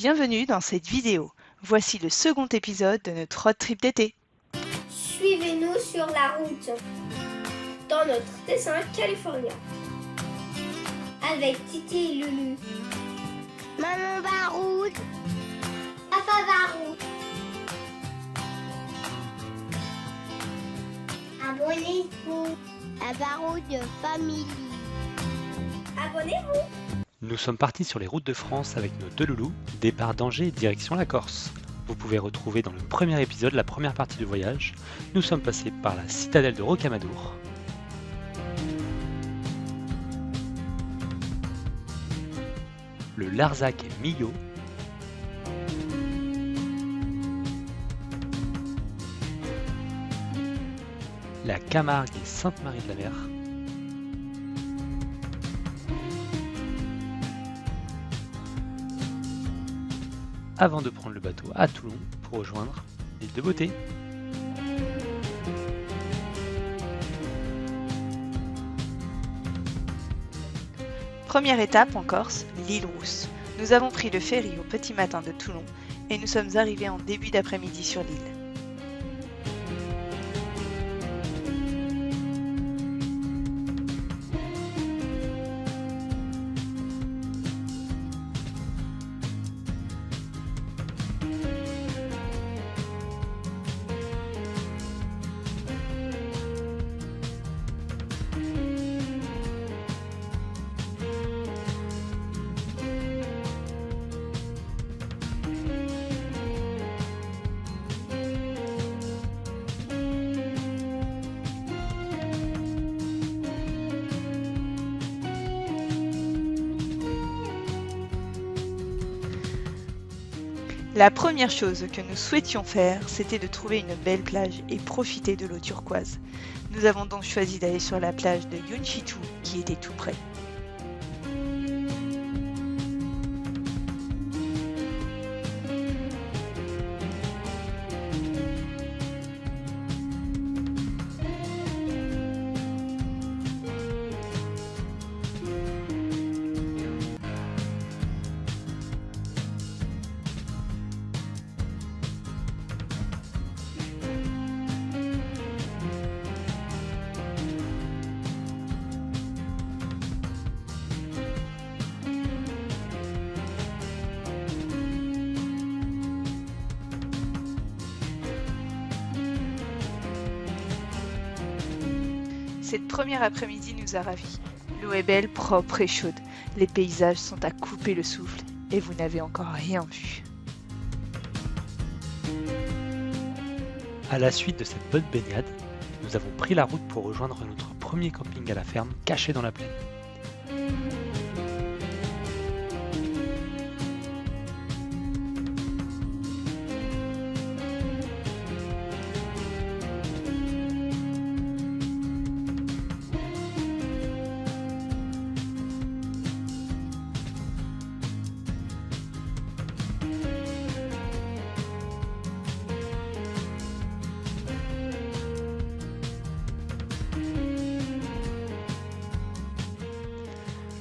Bienvenue dans cette vidéo. Voici le second épisode de notre road trip d'été. Suivez-nous sur la route dans notre dessin californien avec Titi et Lulu. Maman Baroud, Papa Baroud. Abonnez-vous à Baroud Family. Abonnez-vous. Nous sommes partis sur les routes de France avec nos deux loulous, départ d'Angers direction la Corse. Vous pouvez retrouver dans le premier épisode la première partie du voyage. Nous sommes passés par la citadelle de Rocamadour. Le Larzac et Millau. La Camargue et Sainte-Marie-de-la-Mer. Avant de prendre le bateau à Toulon pour rejoindre l'île de Beauté. Première étape en Corse, l'île Rousse. Nous avons pris le ferry au petit matin de Toulon et nous sommes arrivés en début d'après-midi sur l'île. La première chose que nous souhaitions faire, c'était de trouver une belle plage et profiter de l'eau turquoise. Nous avons donc choisi d'aller sur la plage de Yunchitu, qui était tout près. Cette première après-midi nous a ravis. L'eau est belle, propre et chaude. Les paysages sont à couper le souffle et vous n'avez encore rien vu. À la suite de cette bonne baignade, nous avons pris la route pour rejoindre notre premier camping à la ferme, caché dans la plaine.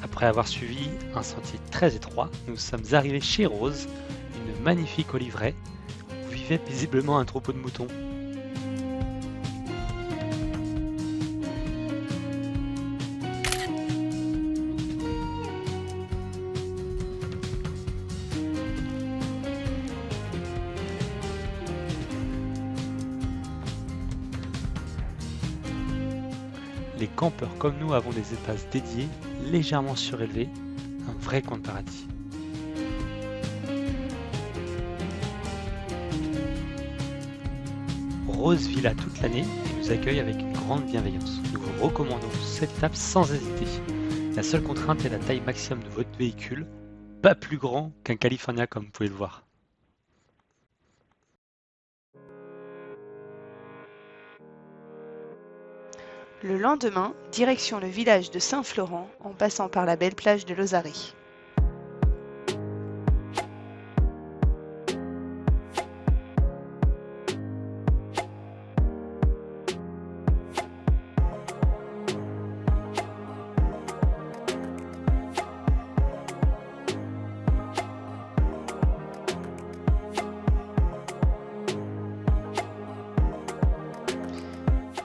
Après avoir suivi un sentier très étroit, nous sommes arrivés chez Rose, une magnifique oliveraie où vivait paisiblement un troupeau de moutons. Les campeurs comme nous avons des espaces dédiés, légèrement surélevés, un vrai coin de paradis. Rose vit là toute l'année et nous accueille avec une grande bienveillance. Nous vous recommandons cette étape sans hésiter. La seule contrainte est la taille maximum de votre véhicule, pas plus grand qu'un California comme vous pouvez le voir. Le lendemain, direction le village de Saint-Florent en passant par la belle plage de Lozari.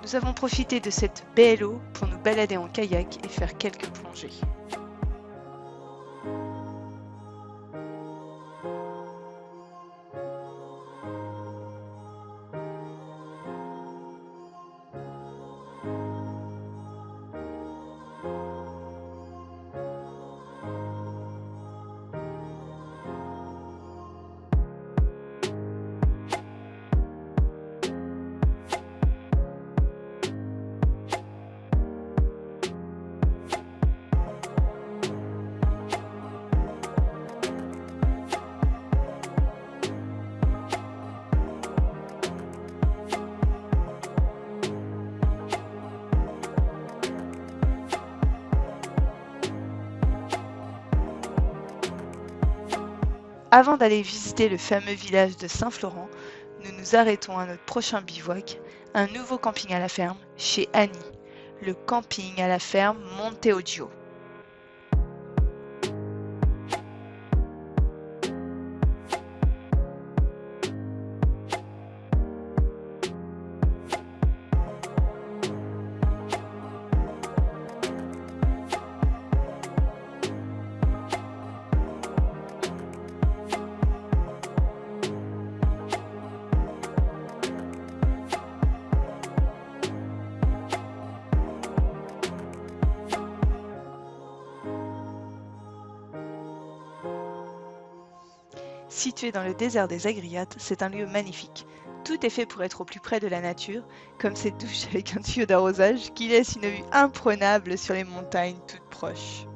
Nous avons profité de cette belle eau pour nous balader en kayak et faire quelques plongées. Avant d'aller visiter le fameux village de Saint-Florent, nous nous arrêtons à notre prochain bivouac, un nouveau camping à la ferme, chez Annie, le camping à la ferme Monteodio. Situé dans le désert des Agriates, c'est un lieu magnifique. Tout est fait pour être au plus près de la nature, comme cette douche avec un tuyau d'arrosage qui laisse une vue imprenable sur les montagnes toutes proches.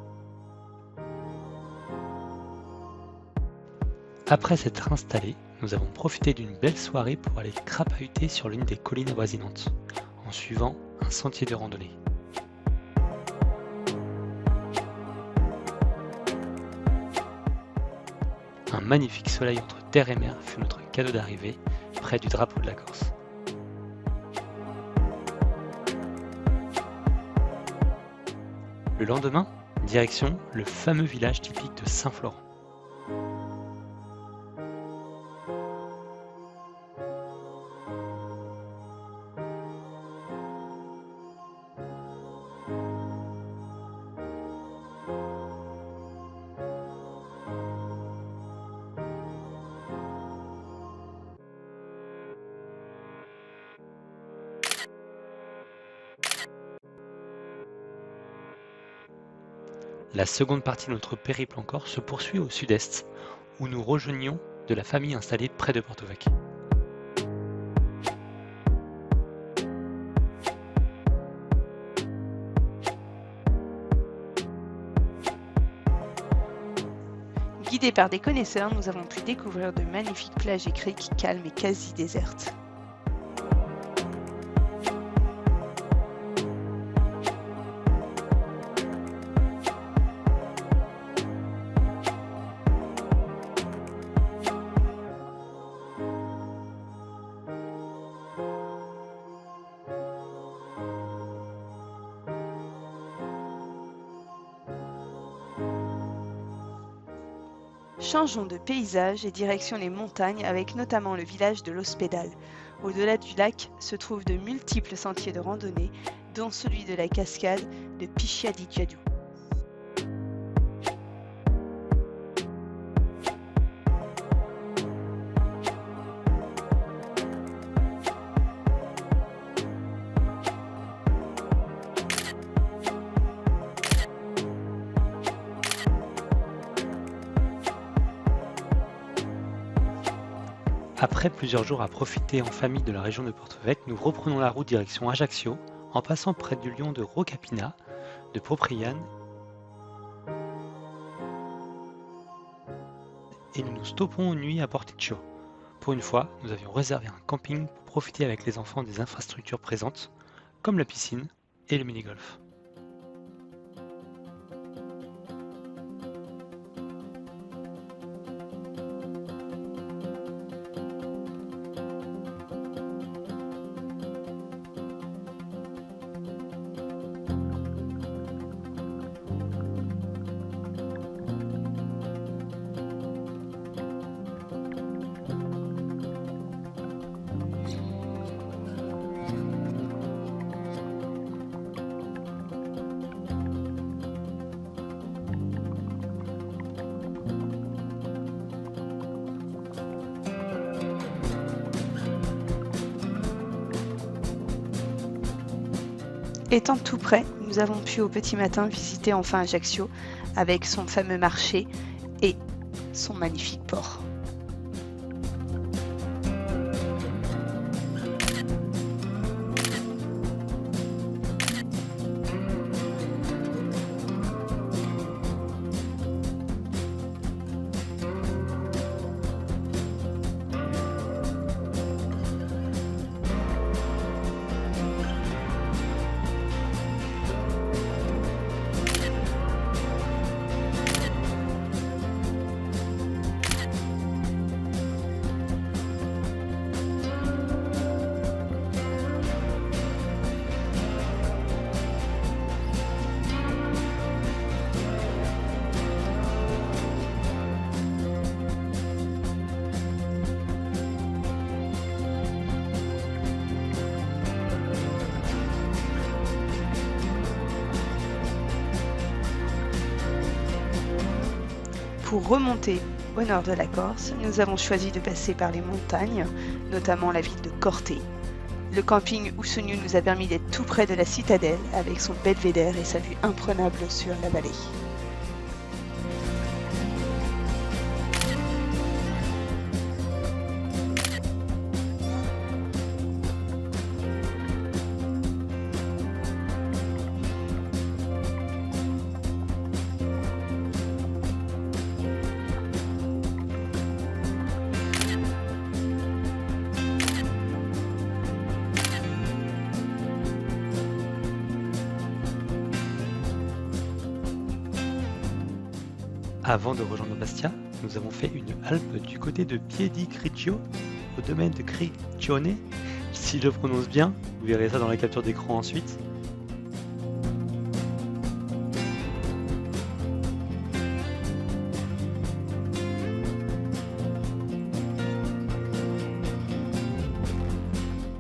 Après s'être installés, nous avons profité d'une belle soirée pour aller crapahuter sur l'une des collines avoisinantes, en suivant un sentier de randonnée. Un magnifique soleil entre terre et mer fut notre cadeau d'arrivée, près du drapeau de la Corse. Le lendemain, direction le fameux village typique de Saint-Florent. La seconde partie de notre périple en Corse se poursuit au sud-est, où nous rejoignions de la famille installée près de Porto-Vecchio. Guidés par des connaisseurs, nous avons pu découvrir de magnifiques plages et criques calmes et quasi désertes. Changeons de paysage et direction les montagnes avec notamment le village de l'Ospedal. Au-delà du lac se trouvent de multiples sentiers de randonnée, dont celui de la cascade de Piscia di Giadu. Après plusieurs jours à profiter en famille de la région de Porto-Vecchio, nous reprenons la route direction Ajaccio, en passant près du lion de Rocapina, de Propriane, et nous nous stoppons une nuit à Porticcio. Pour une fois, nous avions réservé un camping pour profiter avec les enfants des infrastructures présentes, comme la piscine et le mini-golf. Étant tout près, nous avons pu au petit matin visiter enfin Ajaccio avec son fameux marché et son magnifique port. Pour remonter au nord de la Corse, nous avons choisi de passer par les montagnes, notamment la ville de Corté. Le camping Oussognou nous a permis d'être tout près de la citadelle avec son belvédère et sa vue imprenable sur la vallée. Avant de rejoindre Bastia, nous avons fait une halte du côté de Piedigrigio, au domaine de Grigione. Si je le prononce bien, vous verrez ça dans la capture d'écran ensuite.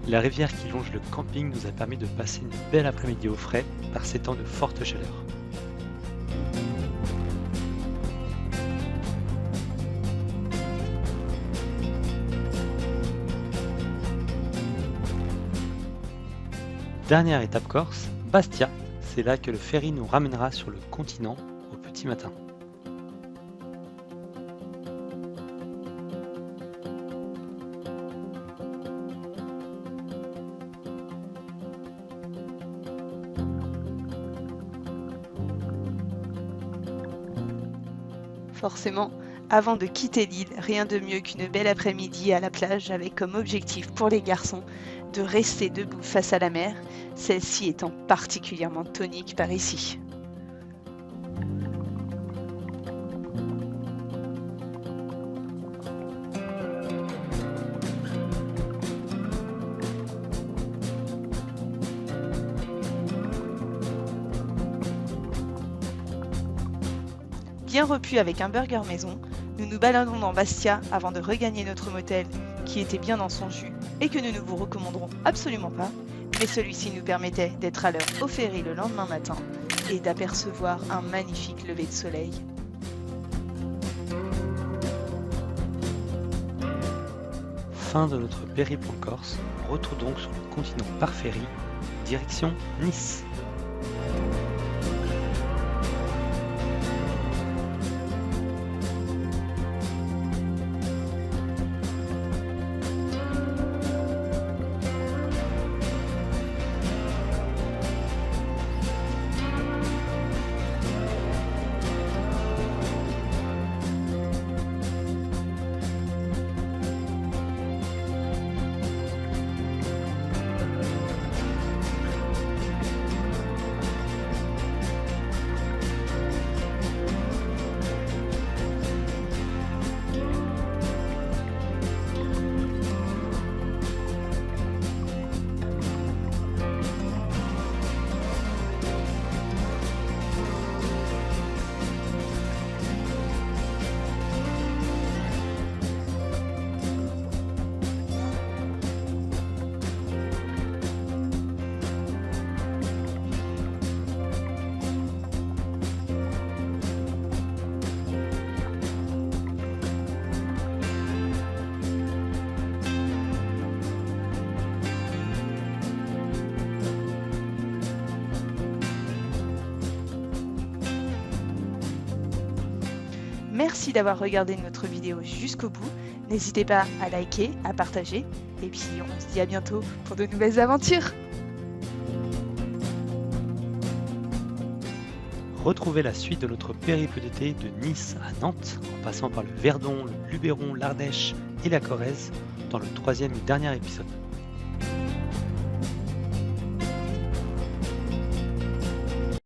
La rivière qui longe le camping nous a permis de passer une belle après-midi au frais par ces temps de forte chaleur. Dernière étape corse, Bastia. C'est là que le ferry nous ramènera sur le continent au petit matin. Forcément, avant de quitter l'île, rien de mieux qu'une belle après-midi à la plage avec comme objectif pour les garçons de rester debout face à la mer, celle-ci étant particulièrement tonique par ici. Bien repu avec un burger maison, nous nous baladons dans Bastia avant de regagner notre motel qui était bien dans son jus et que nous ne vous recommanderons absolument pas, mais celui-ci nous permettait d'être à l'heure au ferry le lendemain matin et d'apercevoir un magnifique lever de soleil. Fin de notre périple en Corse, retour donc sur le continent par ferry, direction Nice. Merci d'avoir regardé notre vidéo jusqu'au bout. N'hésitez pas à liker, à partager. Et puis on se dit à bientôt pour de nouvelles aventures. Retrouvez la suite de notre périple d'été de Nice à Nantes, en passant par le Verdon, le Luberon, l'Ardèche et la Corrèze, dans le 3e et dernier épisode.